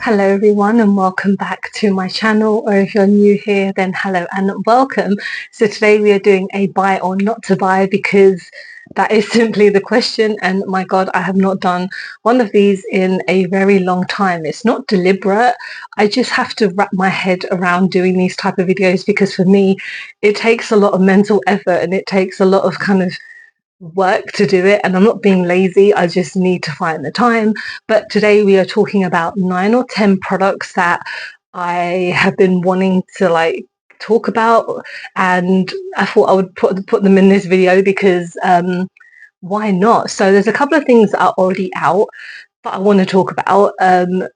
Hello everyone and welcome back to my channel, or if you're new here then hello and welcome. So today we are doing a buy or not to buy because that is simply the question, and my god, I have not done one of these in a very long time. It's not deliberate, I just have to wrap my head around doing these type of videos because for me it takes a lot of mental effort and it takes a lot of kind of work to do it, and I'm not being lazy, I just need to find the time. But today we are talking about 9 or 10 products that I have been wanting to talk about, and I thought I would put them in this video because why not? So there's a couple of things that are already out that I want to talk about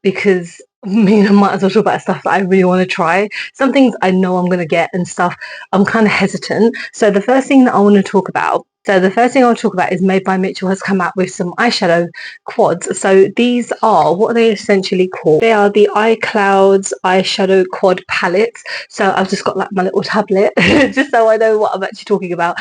because I might as well talk about stuff that I really want to try. Some things I know I'm going to get and stuff I'm kind of hesitant. So the first thing I want to talk about is Made by Mitchell has come out with some eyeshadow quads. So these are, what are they essentially called? They are the iClouds eyeshadow quad palettes. So I've just got like my little tablet just so I know what I'm actually talking about.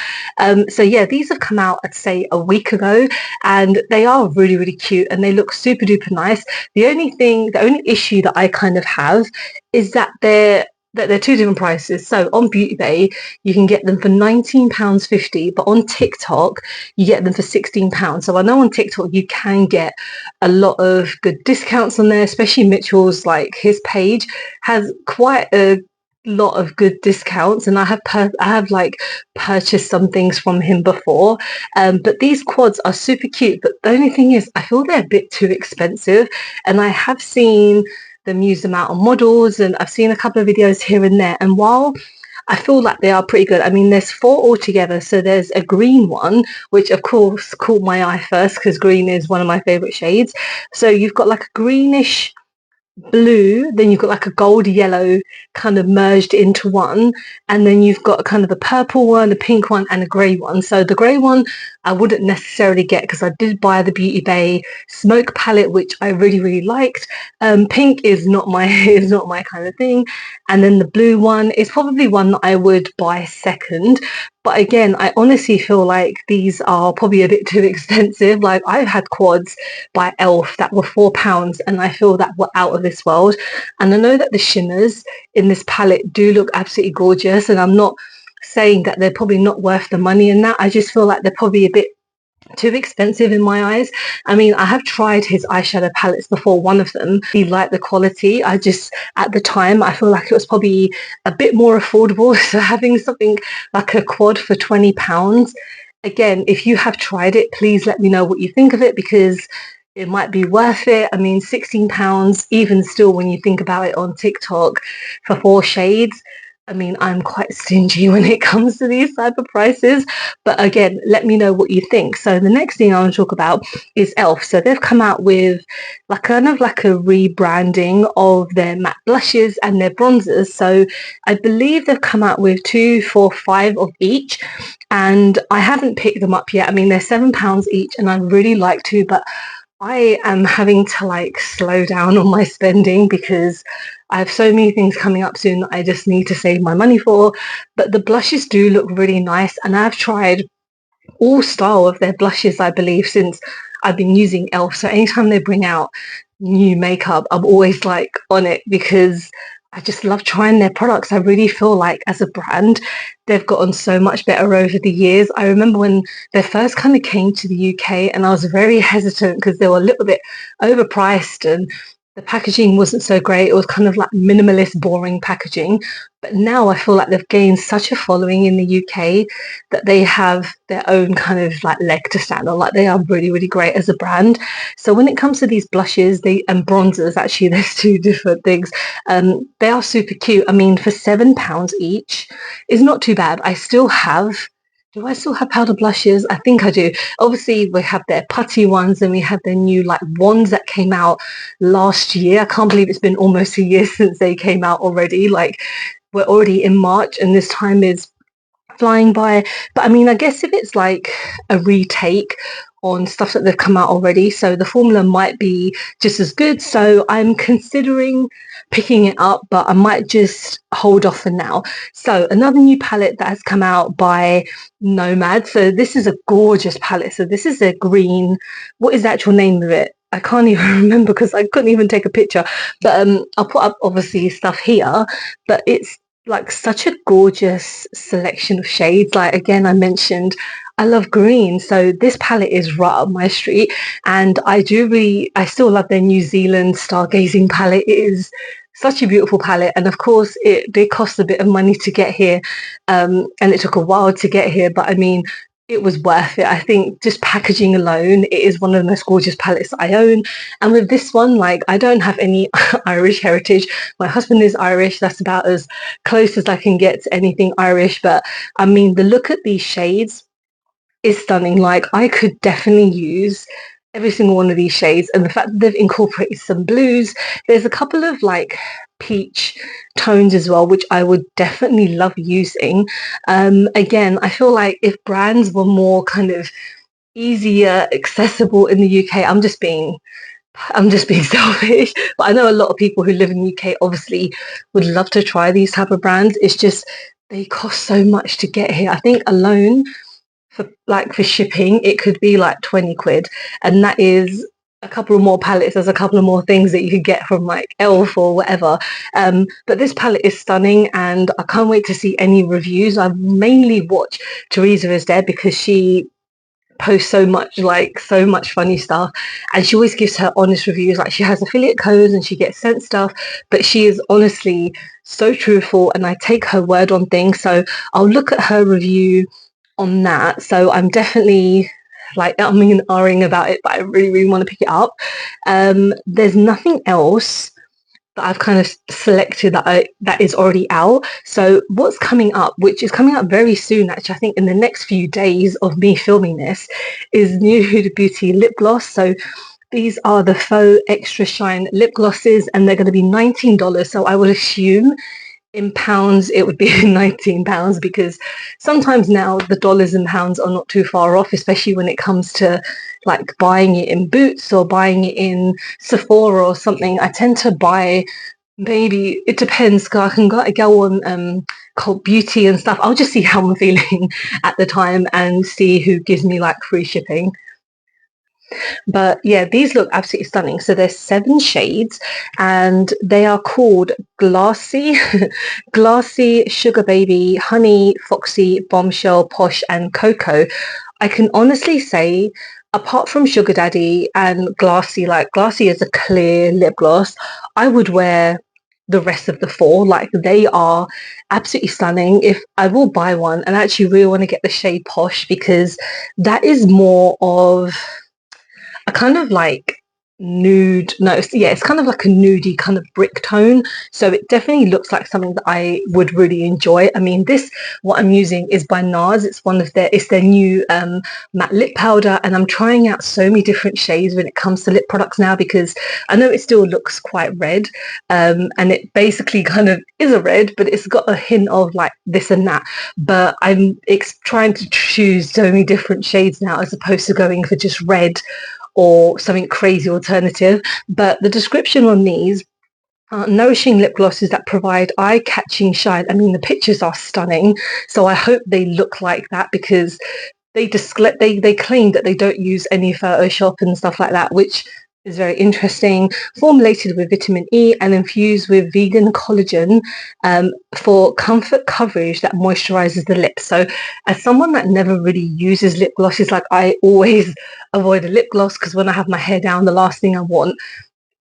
So yeah, these have come out, I'd say, a week ago, and they are really, really cute and they look super duper nice. The only issue that I kind of have is that they're two different prices. So on Beauty Bay, you can get them for £19.50, but on TikTok, you get them for £16. So I know on TikTok you can get a lot of good discounts on there, especially Mitchell's, like his page has quite a lot of good discounts, and I have like purchased some things from him before, but these quads are super cute. But the only thing is I feel they're a bit too expensive, and I have seen them use them out on models, and I've seen a couple of videos here and there, and while I feel like they are pretty good, I mean there's 4 altogether. So there's a green one, which of course caught my eye first because green is one of my favorite shades. So you've got like a greenish blue, then you've got like a gold yellow kind of merged into one, and then you've got kind of a purple one, a pink one, and a grey one. So the grey one I wouldn't necessarily get because I did buy the Beauty Bay smoke palette, which I really, really liked. Pink is not my is not my kind of thing, and then the blue one is probably one that I would buy second. But again, I honestly feel like these are probably a bit too expensive. Like I've had quads by Elf that were £4, and I feel that were out of this world. And I know that the shimmers in this palette do look absolutely gorgeous, and I'm not saying that they're probably not worth the money in that. I just feel like they're probably a bit too expensive in my eyes. I mean, I have tried his eyeshadow palettes before, one of them. I like the quality. I just, at the time, I feel like it was probably a bit more affordable. So having something like a quad for £20, again, if you have tried it, please let me know what you think of it because it might be worth it. I mean, £16, even still, when you think about it on TikTok for 4 shades, I mean, I'm quite stingy when it comes to these type of prices. But again, let me know what you think. So the next thing I want to talk about is Elf. So they've come out with like kind of like a rebranding of their matte blushes and their bronzers. So I believe they've come out with 2, 4, 5 of each, and I haven't picked them up yet. I mean, they're £7 each, and I'd really like to, but I am having to like slow down on my spending because I have so many things coming up soon that I just need to save my money for. But the blushes do look really nice, and I've tried all style of their blushes, I believe, since I've been using Elf. So anytime they bring out new makeup, I'm always like on it because I just love trying their products. I really feel like as a brand, they've gotten so much better over the years. I remember when they first kind of came to the UK, and I was very hesitant because they were a little bit overpriced and the packaging wasn't so great. It was kind of like minimalist, boring packaging. But now I feel like they've gained such a following in the UK that they have their own kind of like leg to stand on. Like they are really, really great as a brand. So when it comes to these blushes, and bronzers, actually, there's 2 different things. They are super cute. I mean, for £7 each is not too bad. Do I still have powder blushes? I think I do. Obviously, we have their putty ones, and we have their new like wands that came out last year. I can't believe it's been almost a year since they came out already. Like we're already in March, and this time is flying by. But I mean, I guess if it's like a retake on stuff that they've come out already, so the formula might be just as good. So I'm considering picking it up, but I might just hold off for now. So another new palette that has come out by Nomad. So this is a gorgeous palette. So this is a green, what is the actual name of it? I can't even remember because I couldn't even take a picture. But I'll put up obviously stuff here. But it's like such a gorgeous selection of shades. Like again, I mentioned I love green, so this palette is right up my street. And I still love their New Zealand stargazing palette. It is such a beautiful palette, and of course, it did cost a bit of money to get here, and it took a while to get here. But I mean, it was worth it. I think just packaging alone, it is one of the most gorgeous palettes I own. And with this one, like I don't have any Irish heritage. My husband is Irish. That's about as close as I can get to anything Irish. But I mean, the look at these shades is stunning. Like I could definitely use every single one of these shades, and the fact that they've incorporated some blues, there's a couple of like peach tones as well, which I would definitely love using. Again, I feel like if brands were more kind of easier accessible in the UK, I'm just being selfish, but I know a lot of people who live in the UK obviously would love to try these type of brands. It's just they cost so much to get here. I think alone for shipping, it could be like 20 quid, and that is a couple of more palettes. There's a couple of more things that you could get from like Elf or whatever. But this palette is stunning, and I can't wait to see any reviews. I mainly watch Teresa is Dead because she posts so much funny stuff, and she always gives her honest reviews. Like she has affiliate codes and she gets sent stuff, but she is honestly so truthful, and I take her word on things. So I'll look at her review on that. So I'm definitely like umming and ahhing about it, but I really, really want to pick it up. There's nothing else that I've kind of selected that is already out. So what's coming up, which is coming up very soon, actually, I think in the next few days of me filming this, is new Huda Beauty lip gloss. So these are the faux extra shine lip glosses, and they're going to be $19. So I would assume in pounds it would be £19, because sometimes now the dollars and pounds are not too far off, especially when it comes to like buying it in Boots or buying it in Sephora or something. I tend to buy, maybe it depends, because I can go on Cult Beauty and stuff. I'll just see how I'm feeling at the time and see who gives me like free shipping. But yeah, these look absolutely stunning. So there's 7 shades, and they are called Glassy, Glassy, Sugar Baby, Honey, Foxy, Bombshell, Posh, and Cocoa. I can honestly say, apart from Sugar Daddy and Glassy, like Glassy is a clear lip gloss, I would wear the rest of the 4. Like they are absolutely stunning. If I will buy one, and I actually really want to get the shade Posh, because that is more of a kind of like nude, no, it's kind of like a nudie kind of brick tone, so it definitely looks like something that I would really enjoy. I mean, what I'm using is by NARS. It's their new matte lip powder, and I'm trying out so many different shades when it comes to lip products now, because I know it still looks quite red, and it basically kind of is a red, but it's got a hint of like this and that. But I'm trying to choose so many different shades now, as opposed to going for just red or something crazy alternative. But the description on these are nourishing lip glosses that provide eye-catching shine. I mean, the pictures are stunning, so I hope they look like that, because they claim that they don't use any Photoshop and stuff like that, which is very interesting. Formulated with vitamin E and infused with vegan collagen, for comfort coverage that moisturizes the lips. So as someone that never really uses lip glosses, like I always avoid a lip gloss, because when I have my hair down, the last thing I want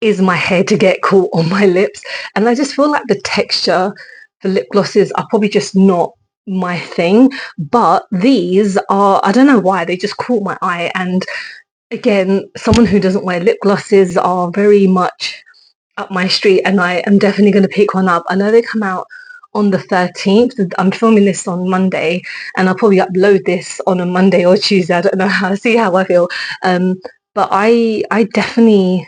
is my hair to get caught on my lips. And I just feel like the texture for lip glosses are probably just not my thing. But these are, I don't know why, they just caught my eye. And again, someone who doesn't wear lip glosses are very much up my street, and I am definitely going to pick one up. I know they come out on the 13th. I'm filming this on Monday, and I'll probably upload this on a Monday or Tuesday. I don't know how, see how I feel. But I definitely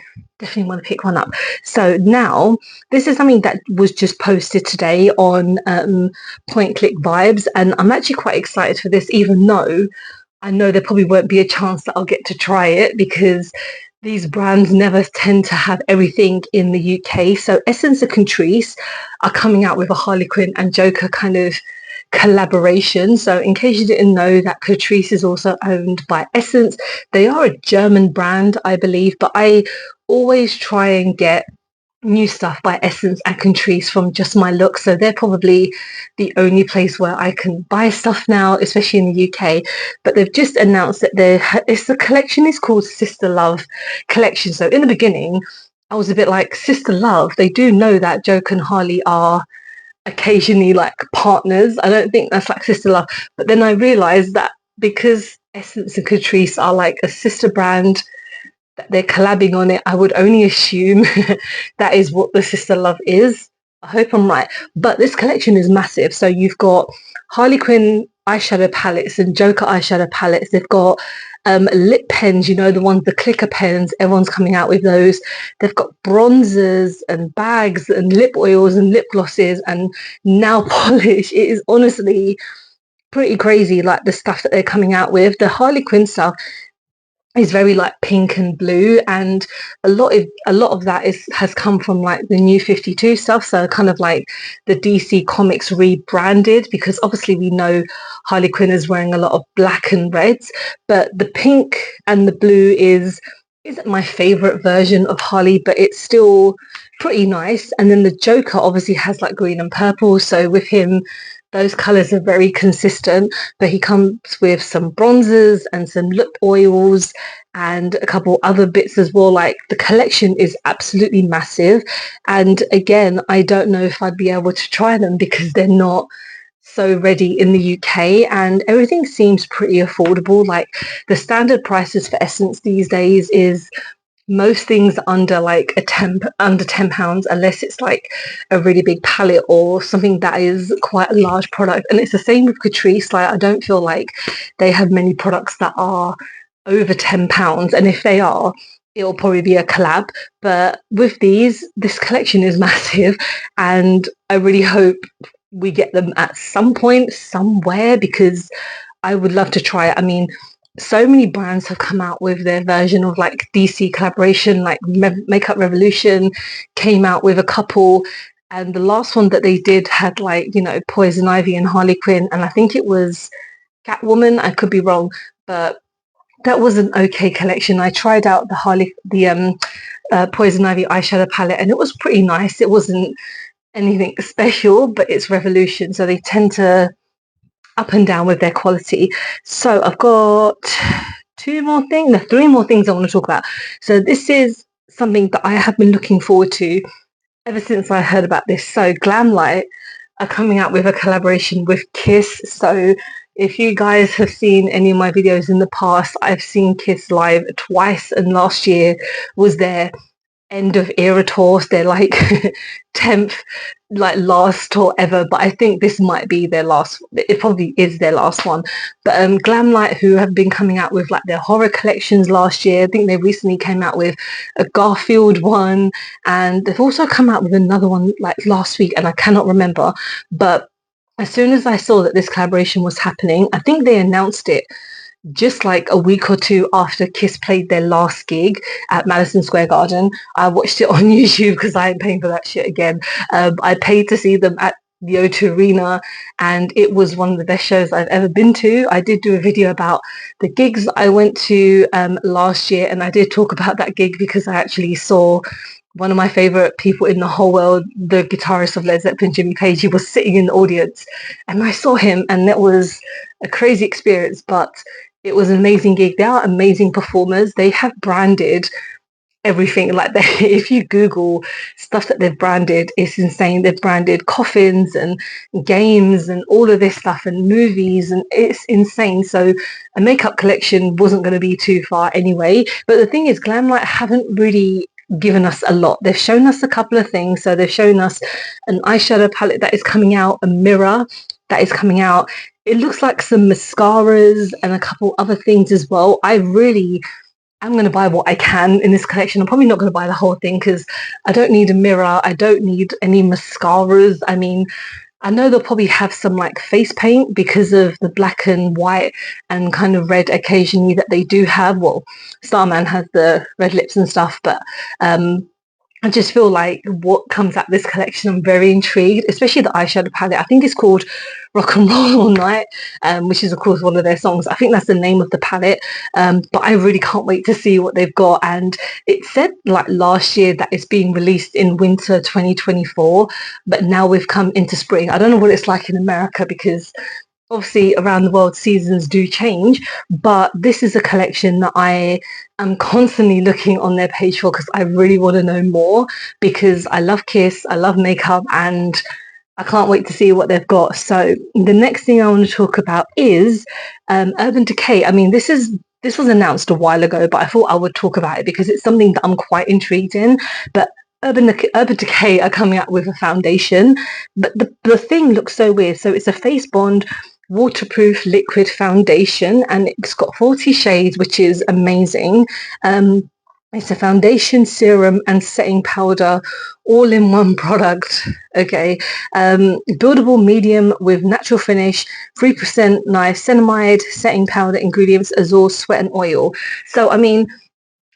want to pick one up. So now, this is something that was just posted today on Point Click Vibes, and I'm actually quite excited for this, even though I know there probably won't be a chance that I'll get to try it, because these brands never tend to have everything in the UK. So Essence and Catrice are coming out with a Harley Quinn and Joker kind of collaboration. So in case you didn't know, that Catrice is also owned by Essence. They are a German brand, I believe, but I always try and get new stuff by Essence and Catrice from Just My Look. So they're probably the only place where I can buy stuff now, especially in the UK. But they've just announced that the collection is called Sister Love Collection. So in the beginning, I was a bit like, Sister Love, they do know that Joke and Harley are occasionally like partners. I don't think that's like Sister Love. But then I realized that because Essence and Catrice are like a sister brand, that they're collabing on it, I would only assume that is what the Sister Love is. I hope I'm right. But this collection is massive. So you've got Harley Quinn eyeshadow palettes and Joker eyeshadow palettes. They've got lip pens, you know, the ones, the clicker pens. Everyone's coming out with those. They've got bronzers and bags and lip oils and lip glosses and nail polish. It is honestly pretty crazy, like the stuff that they're coming out with. The Harley Quinn stuff is very like pink and blue, and a lot of that has come from like the New 52 stuff, so kind of like the DC Comics rebranded, because obviously we know Harley Quinn is wearing a lot of black and reds, but the pink and the blue isn't my favorite version of Harley, but it's still pretty nice. And then the Joker obviously has like green and purple, so with him those colors are very consistent, but he comes with some bronzers and some lip oils and a couple other bits as well. Like, the collection is absolutely massive. And again, I don't know if I'd be able to try them because they're not so ready in the UK, and everything seems pretty affordable. Like, the standard prices for Essence these days is most things under like under £10, unless it's like a really big palette or something that is quite a large product. And it's the same with Catrice. Like, I don't feel like they have many products that are over £10, and if they are, it'll probably be a collab. But with this collection is massive, and I really hope we get them at some point somewhere, because I would love to try it. I mean, so many brands have come out with their version of like DC collaboration, like Makeup Revolution came out with a couple, and the last one that they did had like, you know, Poison Ivy and Harley Quinn, and I think it was Catwoman, I could be wrong, but that was an okay collection. I tried out the Poison Ivy eyeshadow palette, and it was pretty nice. It wasn't anything special, but it's Revolution, so they tend to up and down with their quality. So I've got three more things I want to talk about. So this is something that I have been looking forward to ever since I heard about this. So Glamlight are coming out with a collaboration with Kiss. So if you guys have seen any of my videos in the past, I've seen Kiss live twice, and last year was their end of era tours. They're like 10th like last tour ever, but I think this might be their last. It probably is their last one. But Glamlight, who have been coming out with like their horror collections last year, I think they recently came out with a Garfield one, and they've also come out with another one like last week, and I cannot remember. But as soon as I saw that this collaboration was happening, I think they announced it just like a week or two after Kiss played their last gig at Madison Square Garden. I watched it on YouTube because I ain't paying for that shit again. I paid to see them at the O2 Arena, and it was one of the best shows I've ever been to. I did do a video about the gigs that I went to last year, and I did talk about that gig because I actually saw one of my favorite people in the whole world, the guitarist of Led Zeppelin, Jimmy Page. He was sitting in the audience, and I saw him, and that was a crazy experience, but it was an amazing gig. They are amazing performers. They have branded everything. Like, if you Google stuff that they've branded, it's insane. They've branded coffins and games and all of this stuff and movies, and it's insane. So a makeup collection wasn't going to be too far anyway. But the thing is, Glamlight haven't really given us a lot. They've shown us a couple of things. So they've shown us an eyeshadow palette that is coming out, a mirror that is coming out. It looks like some mascaras and a couple other things as well. I'm going to buy what I can in this collection. I'm probably not going to buy the whole thing because I don't need a mirror. I don't need any mascaras. I mean, I know they'll probably have some like face paint because of the black and white and kind of red occasionally that they do have. Well, Starman has the red lips and stuff, but I just feel like what comes out this collection, I'm very intrigued, especially the eyeshadow palette. I think it's called Rock and Roll All Night, which is of course one of their songs. I think that's the name of the palette. But I really can't wait to see what they've got. And it said like last year that it's being released in winter 2024, but now we've come into spring. I don't know what it's like in America because obviously around the world seasons do change, but this is a collection that I am constantly looking on their page for because I really want to know more, because I love Kiss, I love makeup, and I can't wait to see what they've got. So the next thing I want to talk about is Urban Decay. I mean, this was announced a while ago, but I thought I would talk about it because it's something that I'm quite intrigued in. But Urban Decay are coming out with a foundation, but the thing looks so weird. So it's a face bond waterproof liquid foundation, and it's got 40 shades, which is amazing. It's a foundation, serum, and setting powder all in one product. Okay. Buildable medium with natural finish, 3% niacinamide, setting powder, ingredients, azure, sweat, and oil. So, I mean,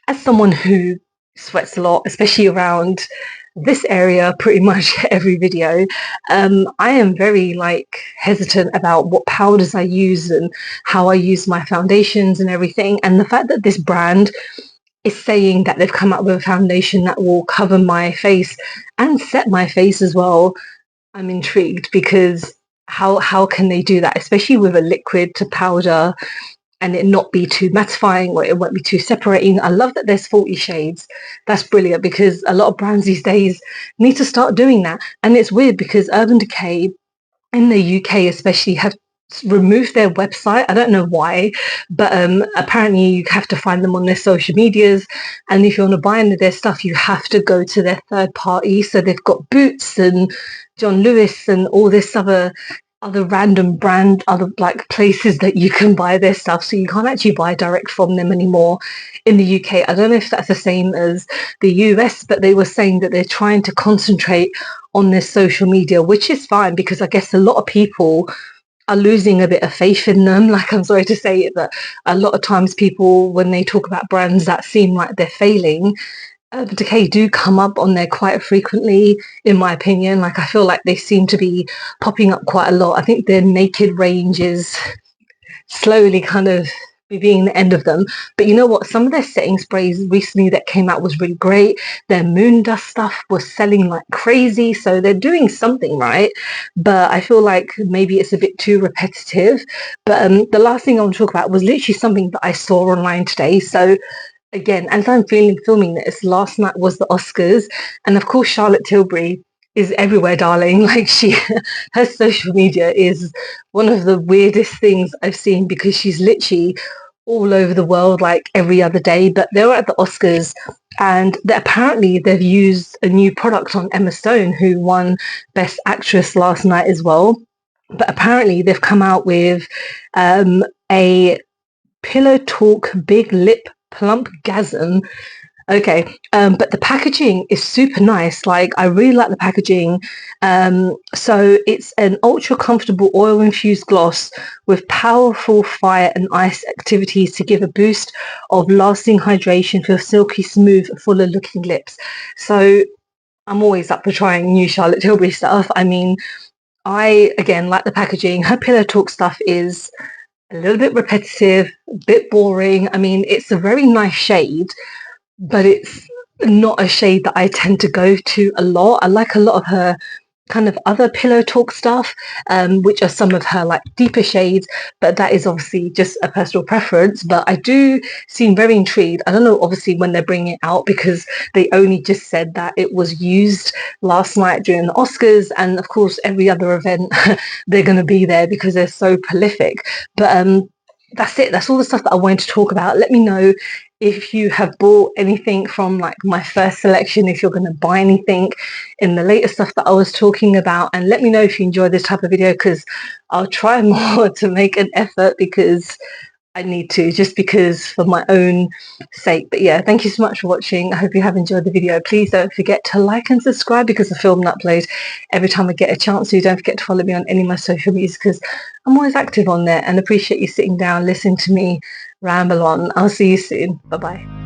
as someone who sweats a lot, especially around this area pretty much every video, I am very like hesitant about what powders I use and how I use my foundations and everything. And the fact that this brand is saying that they've come up with a foundation that will cover my face and set my face as well, I'm intrigued, because how can they do that, especially with a liquid to powder, and it not be too mattifying or it won't be too separating. I love that there's 40 shades. That's brilliant, because a lot of brands these days need to start doing that. And it's weird because Urban Decay in the UK especially have removed their website. I don't know why, but apparently you have to find them on their social medias, and if you want to buy any of their stuff you have to go to their third party. So they've got Boots and John Lewis and all this other random brand, other like places that you can buy their stuff, so you can't actually buy direct from them anymore in the UK. I don't know if that's the same as the US, but they were saying that they're trying to concentrate on their social media, which is fine, because I guess a lot of people are losing a bit of faith in them. Like, I'm sorry to say it, but a lot of times people, when they talk about brands that seem like they're failing, Urban Decay do come up on there quite frequently, in my opinion. Like, I feel like they seem to be popping up quite a lot. I think their Naked range is slowly kind of being the end of them. But you know what? Some of their setting sprays recently that came out was really great. Their moon dust stuff was selling like crazy. So they're doing something right. But I feel like maybe it's a bit too repetitive. But the last thing I want to talk about was literally something that I saw online today. So again, as I'm filming this, last night was the Oscars, and of course Charlotte Tilbury is everywhere, darling. Like, her social media is one of the weirdest things I've seen, because she's literally all over the world like every other day. But they were at the Oscars, and apparently they've used a new product on Emma Stone, who won Best Actress last night as well. But apparently they've come out with a Pillow Talk Big Lip Plump Gasm. Okay, but the packaging is super nice. Like, I really like the packaging. So it's an ultra comfortable oil infused gloss with powerful fire and ice activities to give a boost of lasting hydration for silky smooth, fuller looking lips. So I'm always up for trying new Charlotte Tilbury stuff. I mean, I again like the packaging. Her Pillow Talk stuff is a little bit repetitive, a bit boring. I mean, it's a very nice shade, but it's not a shade that I tend to go to a lot. I like a lot of her kind of other Pillow Talk stuff, which are some of her like deeper shades, but that is obviously just a personal preference. But I do seem very intrigued. I don't know obviously when they're bringing it out, because they only just said that it was used last night during the Oscars, and of course every other event they're going to be there because they're so prolific. But that's it. That's all the stuff that I wanted to talk about. Let me know if you have bought anything from like my first selection, if you're going to buy anything in the later stuff that I was talking about, and let me know if you enjoy this type of video, because I'll try more to make an effort, because I need to, just because for my own sake. But yeah, thank you so much for watching. I hope you have enjoyed the video. Please don't forget to like and subscribe, because I film and upload every time I get a chance. So don't forget to follow me on any of my social medias, because I'm always active on there, and appreciate you sitting down listening to me ramble on. I'll see you soon. Bye bye.